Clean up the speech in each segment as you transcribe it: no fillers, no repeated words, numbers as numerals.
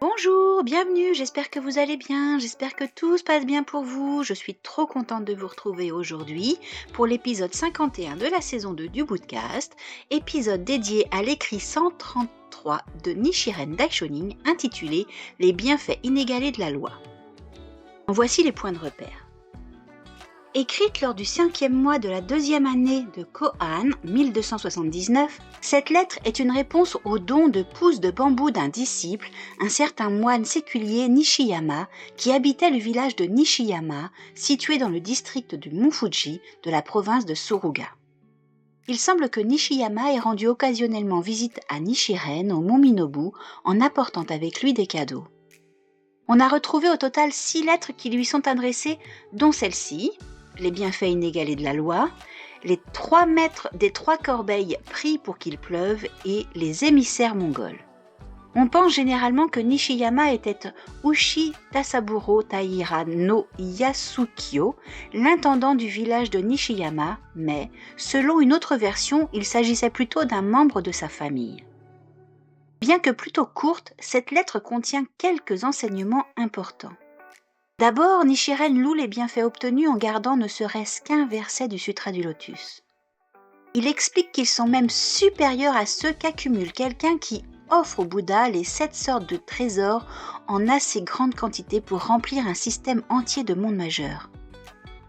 Bonjour, bienvenue, j'espère que vous allez bien, j'espère que tout se passe bien pour vous. Je suis trop contente de vous retrouver aujourd'hui pour l'épisode 51 de la saison 2 du Bootcast, épisode dédié à l'écrit 133 de Nichiren Daishonin intitulé « Les bienfaits inégalés de la loi ». En voici les points de repère. Écrite lors du 5e mois de la 2e année de Kohan, 1279, cette lettre est une réponse au don de pousses de bambou d'un disciple, un certain moine séculier Nishiyama, qui habitait le village de Nishiyama, situé dans le district du mont Fuji de la province de Suruga. Il semble que Nishiyama ait rendu occasionnellement visite à Nichiren au mont Minobu en apportant avec lui des cadeaux. On a retrouvé au total 6 lettres qui lui sont adressées, dont celle-ci, les bienfaits inégalés de la loi, les 3 maîtres des 3 corbeilles pris pour qu'il pleuve et les émissaires mongols. On pense généralement que Nishiyama était Ushi Tasaburo Taira no Yasukyo, l'intendant du village de Nishiyama, mais, selon une autre version, il s'agissait plutôt d'un membre de sa famille. Bien que plutôt courte, cette lettre contient quelques enseignements importants. D'abord, Nichiren loue les bienfaits obtenus en gardant ne serait-ce qu'un verset du Sutra du Lotus. Il explique qu'ils sont même supérieurs à ceux qu'accumule quelqu'un qui offre au Bouddha les 7 sortes de trésors en assez grande quantité pour remplir un système entier de mondes majeurs.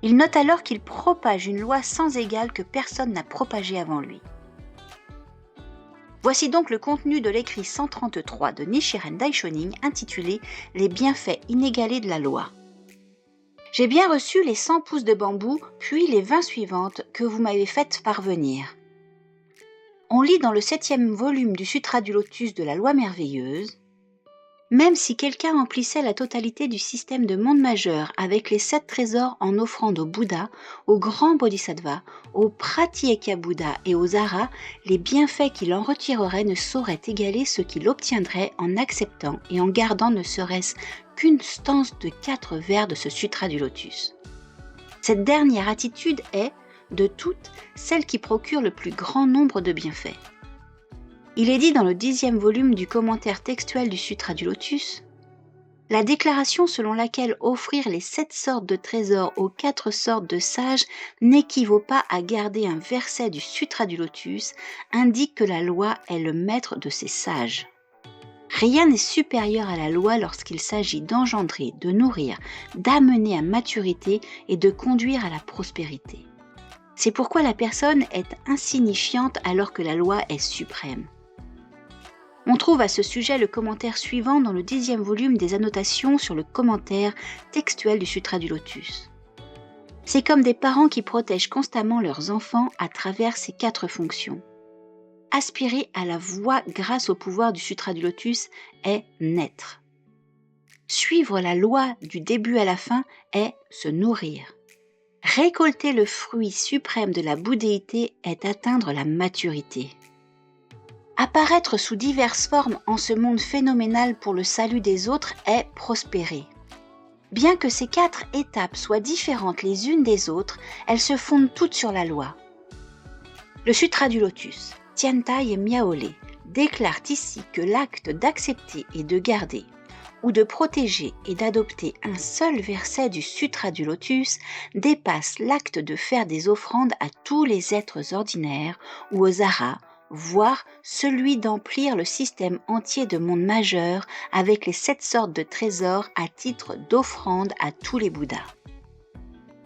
Il note alors qu'il propage une loi sans égale que personne n'a propagée avant lui. Voici donc le contenu de l'écrit 133 de Nichiren Daishonin intitulé « Les bienfaits inégalés de la loi ». J'ai bien reçu les 100 pousses de bambou, puis les 20 suivantes que vous m'avez faites parvenir. On lit dans le 7e volume du Sutra du Lotus de la Loi merveilleuse. Même si quelqu'un emplissait la totalité du système de mondes majeurs avec les 7 trésors en offrande au Bouddha, au grand Bodhisattva, au Pratyeka Bouddha et aux Aras, les bienfaits qu'il en retirerait ne sauraient égaler ceux qu'il obtiendrait en acceptant et en gardant ne serait-ce qu'une stance de 4 vers de ce Sutra du Lotus. Cette dernière attitude est, de toutes, celle qui procure le plus grand nombre de bienfaits. Il est dit dans le 10e volume du commentaire textuel du Sutra du Lotus, « La déclaration selon laquelle offrir les 7 sortes de trésors aux 4 sortes de sages n'équivaut pas à garder un verset du Sutra du Lotus, indique que la loi est le maître de ces sages. Rien n'est supérieur à la loi lorsqu'il s'agit d'engendrer, de nourrir, d'amener à maturité et de conduire à la prospérité. C'est pourquoi la personne est insignifiante alors que la loi est suprême. » On trouve à ce sujet le commentaire suivant dans le 10e volume des annotations sur le commentaire textuel du Sutra du Lotus. C'est comme des parents qui protègent constamment leurs enfants à travers ces 4 fonctions. Aspirer à la voie grâce au pouvoir du Sutra du Lotus est naître. Suivre la loi du début à la fin est se nourrir. Récolter le fruit suprême de la bouddhéité est atteindre la maturité. Apparaître sous diverses formes en ce monde phénoménal pour le salut des autres est prospérer. Bien que ces 4 étapes soient différentes les unes des autres, elles se fondent toutes sur la loi. Le Sutra du Lotus, Tiantai et Miaolé déclarent ici que l'acte d'accepter et de garder, ou de protéger et d'adopter un seul verset du Sutra du Lotus dépasse l'acte de faire des offrandes à tous les êtres ordinaires ou aux aras, voire celui d'emplir le système entier de mondes majeurs avec les 7 sortes de trésors à titre d'offrande à tous les Bouddhas.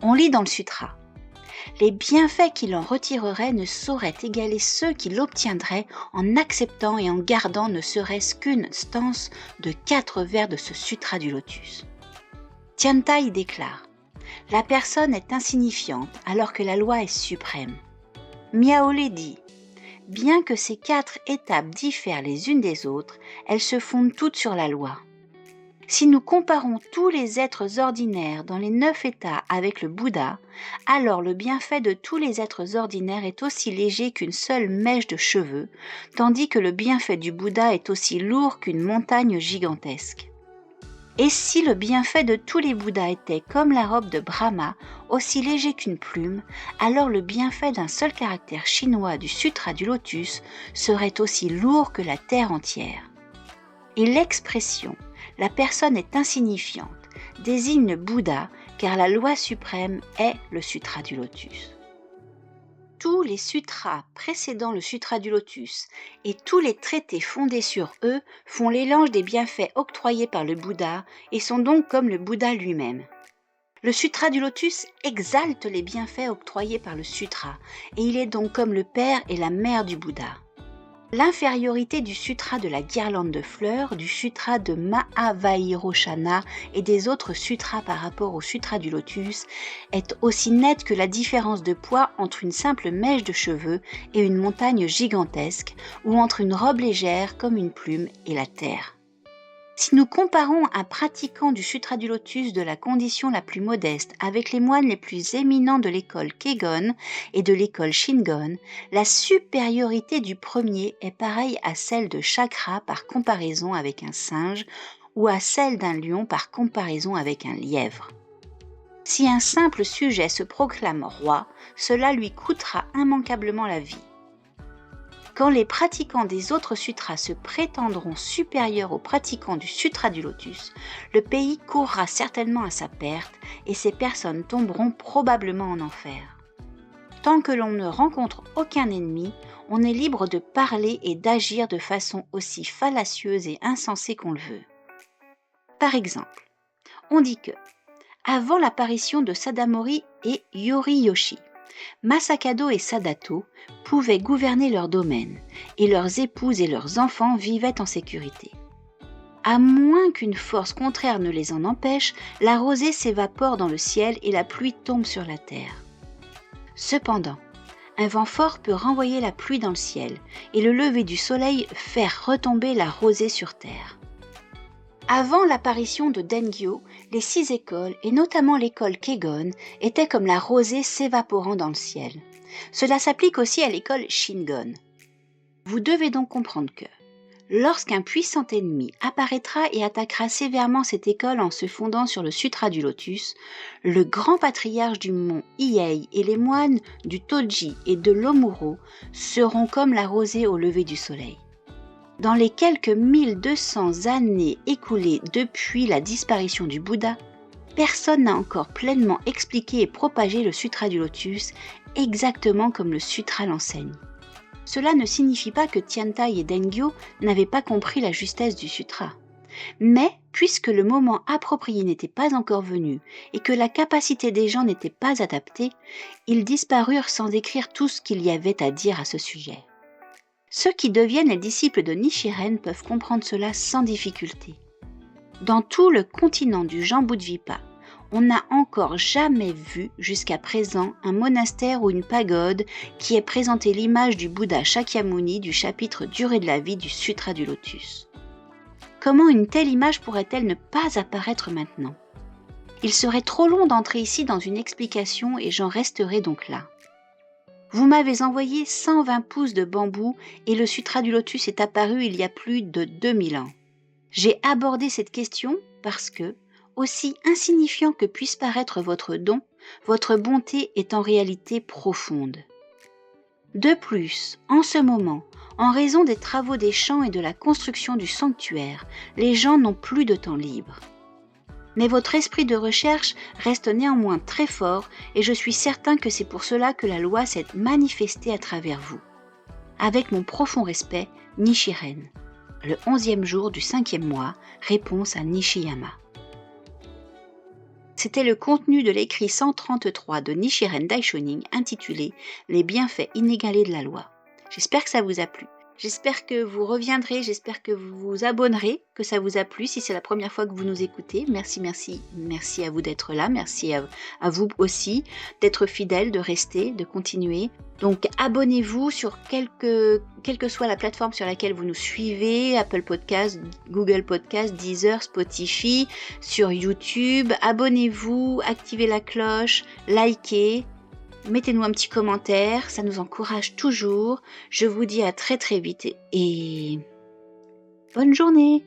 On lit dans le Sutra « Les bienfaits qu'il en retirerait ne sauraient égaler ceux qu'il obtiendrait en acceptant et en gardant ne serait-ce qu'une stance de 4 vers de ce Sutra du Lotus. » Tiantai déclare « La personne est insignifiante alors que la loi est suprême. » Miaolé dit « Bien que ces 4 étapes diffèrent les unes des autres, elles se fondent toutes sur la loi. Si nous comparons tous les êtres ordinaires dans les 9 états avec le Bouddha, alors le bienfait de tous les êtres ordinaires est aussi léger qu'une seule mèche de cheveux, tandis que le bienfait du Bouddha est aussi lourd qu'une montagne gigantesque. Et si le bienfait de tous les Bouddhas était comme la robe de Brahma, aussi léger qu'une plume, alors le bienfait d'un seul caractère chinois du Sutra du Lotus serait aussi lourd que la terre entière. Et l'expression La personne est insignifiante, désigne le Bouddha car la loi suprême est le Sutra du Lotus. Tous les sutras précédant le Sutra du Lotus et tous les traités fondés sur eux font l'éloge des bienfaits octroyés par le Bouddha et sont donc comme le Bouddha lui-même. Le Sutra du Lotus exalte les bienfaits octroyés par le Sutra et il est donc comme le père et la mère du Bouddha. L'infériorité du Sutra de la guirlande de fleurs, du Sutra de Mahavairoshana et des autres sutras par rapport au Sutra du Lotus est aussi nette que la différence de poids entre une simple mèche de cheveux et une montagne gigantesque, ou entre une robe légère comme une plume et la terre. Si nous comparons un pratiquant du Sutra du Lotus de la condition la plus modeste avec les moines les plus éminents de l'école Kegon et de l'école Shingon, la supériorité du premier est pareille à celle de Chakra par comparaison avec un singe ou à celle d'un lion par comparaison avec un lièvre. Si un simple sujet se proclame roi, cela lui coûtera immanquablement la vie. Quand les pratiquants des autres sutras se prétendront supérieurs aux pratiquants du Sutra du Lotus, le pays courra certainement à sa perte et ces personnes tomberont probablement en enfer. Tant que l'on ne rencontre aucun ennemi, on est libre de parler et d'agir de façon aussi fallacieuse et insensée qu'on le veut. Par exemple, on dit que, avant l'apparition de Sadamori et Yoriyoshi, Masakado et Sadato pouvaient gouverner leur domaine et leurs épouses et leurs enfants vivaient en sécurité. À moins qu'une force contraire ne les en empêche, la rosée s'évapore dans le ciel et la pluie tombe sur la terre. Cependant, un vent fort peut renvoyer la pluie dans le ciel et le lever du soleil faire retomber la rosée sur terre. Avant l'apparition de Dengyo, les 6 écoles, et notamment l'école Kegon, étaient comme la rosée s'évaporant dans le ciel. Cela s'applique aussi à l'école Shingon. Vous devez donc comprendre que, lorsqu'un puissant ennemi apparaîtra et attaquera sévèrement cette école en se fondant sur le Sutra du Lotus, le grand patriarche du mont Hiei et les moines du Toji et de l'Omuro seront comme la rosée au lever du soleil. Dans les quelques 1200 années écoulées depuis la disparition du Bouddha, personne n'a encore pleinement expliqué et propagé le Sutra du Lotus exactement comme le Sutra l'enseigne. Cela ne signifie pas que Tiantai et Dengyo n'avaient pas compris la justesse du Sutra. Mais, puisque le moment approprié n'était pas encore venu et que la capacité des gens n'était pas adaptée, ils disparurent sans écrire tout ce qu'il y avait à dire à ce sujet. Ceux qui deviennent les disciples de Nichiren peuvent comprendre cela sans difficulté. Dans tout le continent du Jambudvipa, on n'a encore jamais vu jusqu'à présent un monastère ou une pagode qui ait présenté l'image du Bouddha Shakyamuni du chapitre Durée de la vie du Sutra du Lotus. Comment une telle image pourrait-elle ne pas apparaître maintenant ? Il serait trop long d'entrer ici dans une explication et j'en resterai donc là. Vous m'avez envoyé 120 pouces de bambou et le Sutra du Lotus est apparu il y a plus de 2000 ans. J'ai abordé cette question parce que, aussi insignifiant que puisse paraître votre don, votre bonté est en réalité profonde. De plus, en ce moment, en raison des travaux des champs et de la construction du sanctuaire, les gens n'ont plus de temps libre. Mais votre esprit de recherche reste néanmoins très fort et je suis certain que c'est pour cela que la loi s'est manifestée à travers vous. Avec mon profond respect, Nichiren. Le 11e jour du 5e mois, réponse à Nishiyama. C'était le contenu de l'écrit 133 de Nichiren Daishonin intitulé « Les bienfaits inégalés de la loi ». J'espère que ça vous a plu. J'espère que vous reviendrez, j'espère que vous vous abonnerez, que ça vous a plu si c'est la première fois que vous nous écoutez. Merci à vous d'être là, merci à vous aussi d'être fidèles, de rester, de continuer. Donc abonnez-vous sur quelle que soit la plateforme sur laquelle vous nous suivez, Apple Podcast, Google Podcast, Deezer, Spotify, sur YouTube. Abonnez-vous, activez la cloche, likez. Mettez-nous un petit commentaire, ça nous encourage toujours. Je vous dis à très très vite et bonne journée!